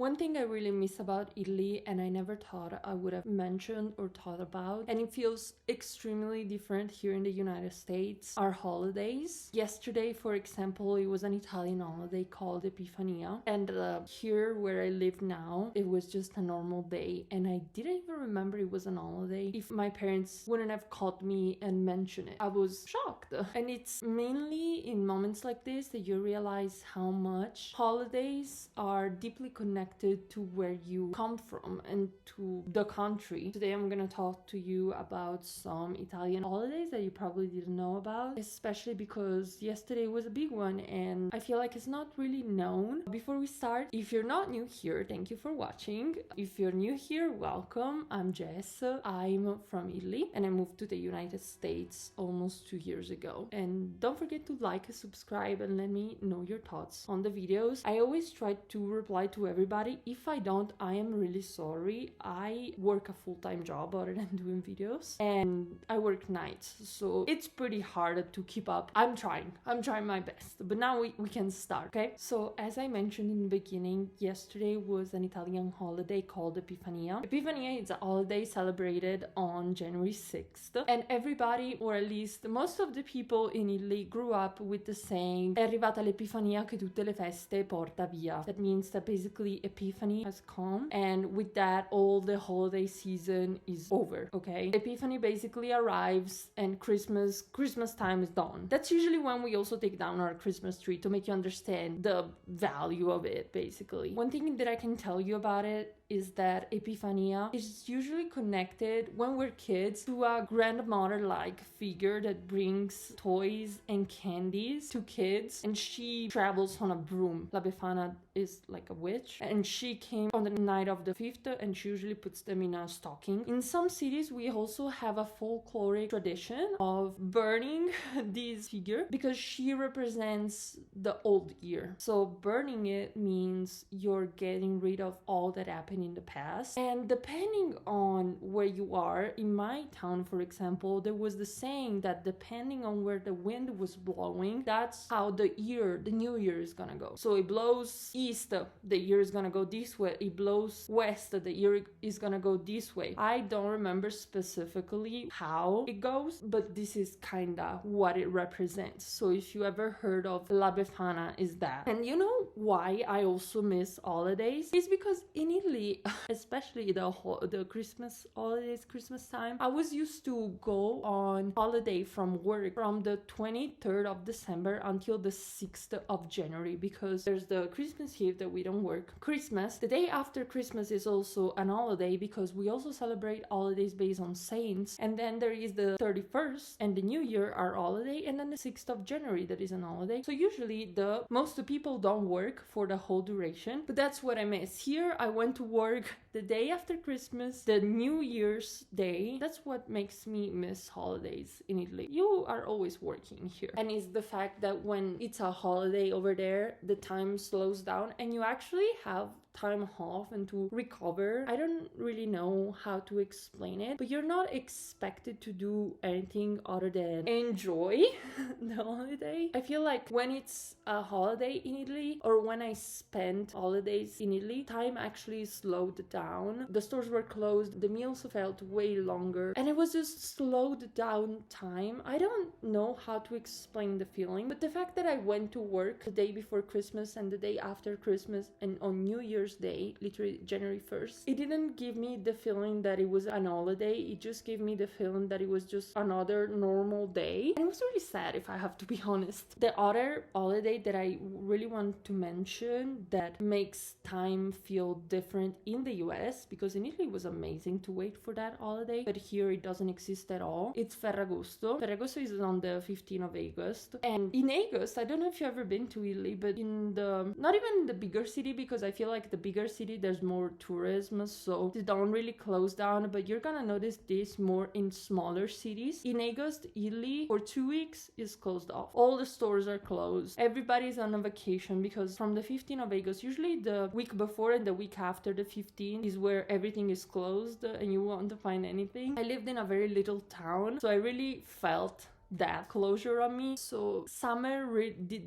One thing I really miss about Italy, and I never thought I would have mentioned or thought about, and it feels extremely different here in the United States, are holidays. Yesterday, for example, it was an Italian holiday called Epifania, and here where I live now, it was just a normal day, and I didn't even remember it was an holiday. If my parents wouldn't have caught me and mentioned it, I was shocked. And it's mainly in moments like this that you realize how much holidays are deeply connected to where you come from and to the country. Today I'm gonna talk to you about some Italian holidays that you probably didn't know about, especially because yesterday was a big one and I feel like it's not really known. Before we start, if you're not new here, thank you for watching. If you're new here, welcome. I'm Jess. I'm from Italy and I moved to the United States almost 2 years ago. And don't forget to like and subscribe and let me know your thoughts on the videos. I always try to reply to everybody. If I don't, I am really sorry. I work a full-time job other than doing videos and I work nights, so it's pretty hard to keep up. I'm trying my best, but now we can start, okay? So as I mentioned in the beginning, yesterday was an Italian holiday called Epifania. Epifania is a holiday celebrated on January 6th, and everybody, or at least most of the people in Italy, grew up with the saying, è arrivata l'Epifania che tutte le feste porta via. That means that basically Epiphany has come, and with that all the holiday season is over, okay? Epiphany basically arrives and Christmas time is done. That's usually when we also take down our Christmas tree, to make you understand the value of it, basically. One thing that I can tell you about it is that Epifania is usually connected when we're kids to a grandmother-like figure that brings toys and candies to kids, and she travels on a broom. La Befana is like a witch, and she came on the night of the 5th and she usually puts them in a stocking. In some cities we also have a folkloric tradition of burning this figure because she represents the old year. So burning it means you're getting rid of all that happened in the past. And depending on where you are, in my town for example, there was the saying that depending on where the wind was blowing, that's how the new year is gonna go. So it blows east, the year is gonna go this way. It blows west, the year is gonna go this way. I don't remember specifically how it goes, but this is kinda what it represents. So if you ever heard of La Befana, is that. And you know why I also miss holidays? It's because in Italy, especially the Christmas holidays, Christmas time, I was used to go on holiday from work from the 23rd of December until the 6th of January, because there's the Christmas Eve that we don't work. Christmas, the day after Christmas, is also an holiday because we also celebrate holidays based on saints. And then there is the 31st and the New Year are holiday, and then the 6th of January that is an holiday. So usually most of the people don't work for the whole duration, but that's what I miss. Here I went to work the day after Christmas, the New Year's Day. That's what makes me miss holidays in Italy. You are always working here, and it's the fact that when it's a holiday over there, the time slows down and you actually have time off and to recover. I don't really know how to explain it, but you're not expected to do anything other than enjoy the holiday. I feel like when it's a holiday in Italy, or when I spent holidays in Italy, time actually slowed down. The stores were closed, the meals felt way longer, and it was just slowed down time. I don't know how to explain the feeling, but the fact that I went to work the day before Christmas and the day after Christmas and on New Year's Day, literally January 1st, it didn't give me the feeling that it was an holiday. It just gave me the feeling that it was just another normal day, and it was really sad, if I have to be honest. The other holiday that I really want to mention that makes time feel different in the US, because in Italy it was amazing to wait for that holiday, but here it doesn't exist at all. It's Ferragosto. Ferragosto is on the 15th of August, and in August, I don't know if you've ever been to Italy, but not even in the bigger city, because I feel like the bigger city there's more tourism, so they don't really close down, but you're gonna notice this more in smaller cities. In August, Italy for 2 weeks is closed off. All the stores are closed. Everybody's on a vacation, because from the 15th of August, usually the week before and the week after the 15th is where everything is closed and you won't find anything. I lived in a very little town, so I really felt that closure on me. So summer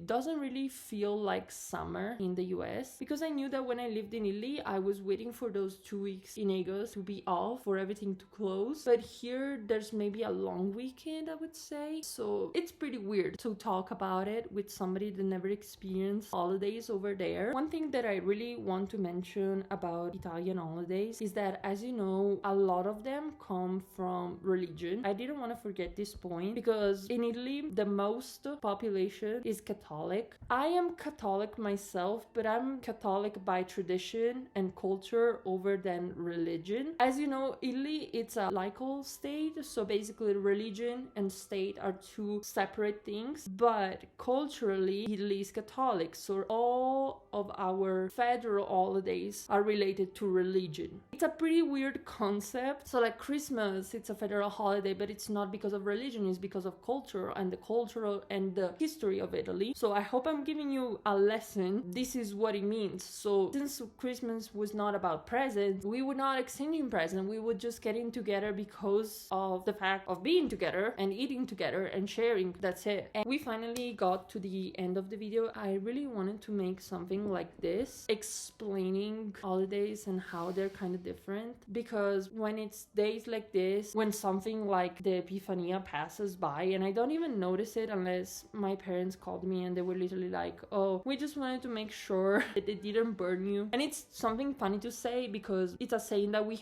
doesn't really feel like summer in the US, because I knew that when I lived in Italy, I was waiting for those 2 weeks in August to be off, for everything to close. But here there's maybe a long weekend, I would say. So it's pretty weird to talk about it with somebody that never experienced holidays over there. One thing that I really want to mention about Italian holidays is that, as you know, a lot of them come from religion. I didn't want to forget this point, because in Italy the most population is Catholic. I am Catholic myself, but I'm Catholic by tradition and culture over than religion. As you know, Italy, it's a laical state, so basically religion and state are two separate things, but culturally Italy is Catholic, so all of our federal holidays are related to religion. It's a pretty weird concept. So like Christmas, it's a federal holiday, but it's not because of religion, it's because of culture and the cultural and the history of Italy. So I hope I'm giving you a lesson. This is what it means. So since Christmas was not about presents, we would not exchanging presents, we would just getting together because of the fact of being together and eating together and sharing. That's it. And we finally got to the end of the video. I really wanted to make something like this, explaining holidays and how they're kind of different, because when it's days like this, when something like the Epiphany passes by, and I don't even notice it unless my parents called me and they were literally like, oh, we just wanted to make sure that they didn't burn you. And it's something funny to say, because it's a saying that we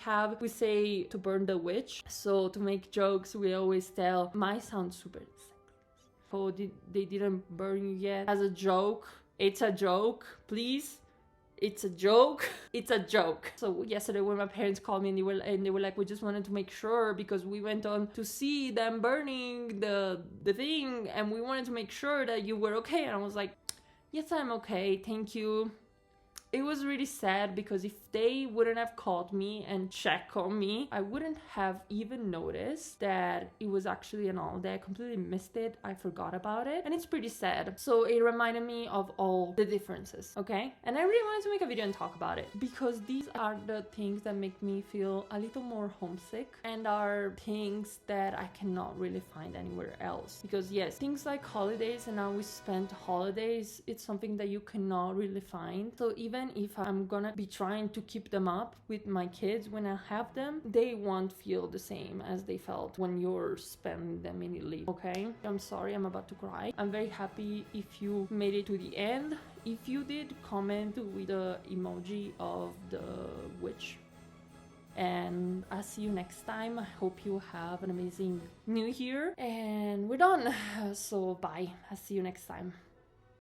say to burn the witch. So to make jokes, we always tell, my sound super sexy. Oh, they didn't burn you yet? As a joke. It's a joke, please. It's a joke. It's a joke. So yesterday when my parents called me and they were like, we just wanted to make sure, because we went on to see them burning the thing, and we wanted to make sure that you were okay. And I was like, yes, I'm okay, thank you. It was really sad, because if they wouldn't have called me and checked on me, I wouldn't have even noticed that it was actually an holiday. I completely missed it. I forgot about it. And it's pretty sad. So it reminded me of all the differences, okay? And I really wanted to make a video and talk about it, because these are the things that make me feel a little more homesick, and are things that I cannot really find anywhere else. Because yes, things like holidays and how we spend holidays, it's something that you cannot really find. So even if I'm gonna be trying to keep them up with my kids when I have them, they won't feel the same as they felt when you're spending them in Italy, okay? I'm sorry, I'm about to cry. I'm very happy if you made it to the end. If you did, comment with the emoji of the witch. And I'll see you next time. I hope you have an amazing new year. And we're done. So bye. I'll see you next time.